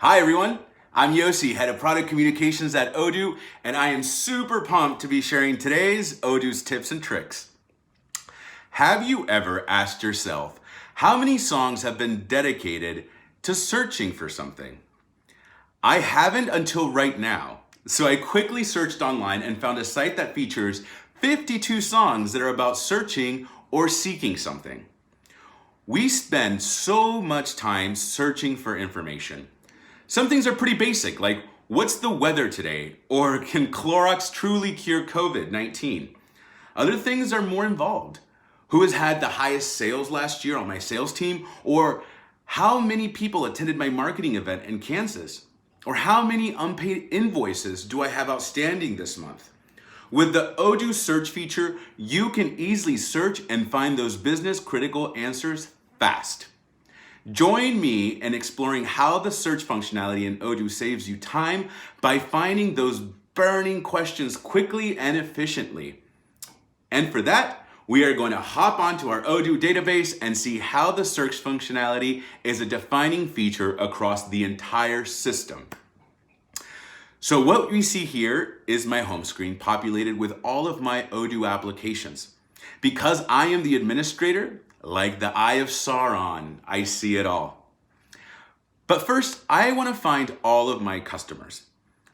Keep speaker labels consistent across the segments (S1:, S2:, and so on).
S1: Hi everyone, I'm Yossi, Head of Product Communications at Odoo, and I am super pumped to be sharing today's Odoo's tips and tricks. Have you ever asked yourself how many songs have been dedicated to searching for something? I haven't until right now, so I quickly searched online and found a site that features 52 songs that are about searching or seeking something. We spend so much time searching for information. Some things are pretty basic, like what's the weather today? Or can Clorox truly cure COVID-19? Other things are more involved. Who has had the highest sales last year on my sales team? Or how many people attended my marketing event in Kansas? Or how many unpaid invoices do I have outstanding this month? With the Odoo search feature, you can easily search and find those business critical answers fast. Join me in exploring how the search functionality in Odoo saves you time by finding those burning questions quickly and efficiently. And for that, we are going to hop onto our Odoo database and see how the search functionality is a defining feature across the entire system. So what we see here is my home screen populated with all of my Odoo applications. Because I am the administrator, like the Eye of Sauron, I see it all. But first, I want to find all of my customers.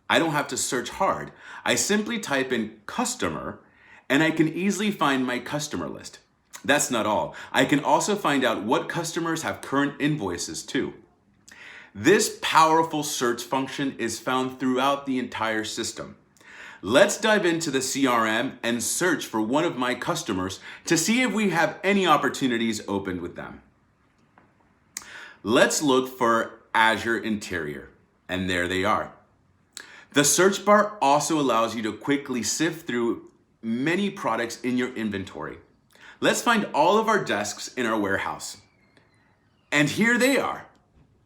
S1: I don't have to search hard. I simply type in customer and I can easily find my customer list. That's not all. I can also find out what customers have current invoices too. This powerful search function is found throughout the entire system. Let's dive into the CRM and search for one of my customers to see if we have any opportunities opened with them. Let's look for Azure Interior, and there they are. The search bar also allows you to quickly sift through many products in your inventory. Let's find all of our desks in our warehouse. And here they are.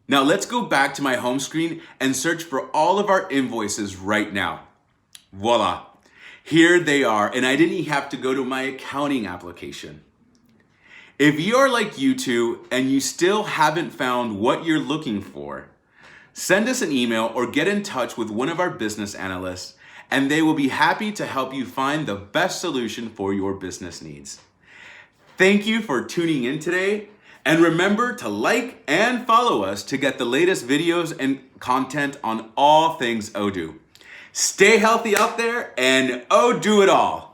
S1: Now let's go back to my home screen and search for all of our invoices right now. Voila, here they are, and I didn't have to go to my accounting application. If you are like you two and you still haven't found what you're looking for, send us an email or get in touch with one of our business analysts, and they will be happy to help you find the best solution for your business needs. Thank you for tuning in today, and remember to like and follow us to get the latest videos and content on all things Odoo. Stay healthy out there and do it all.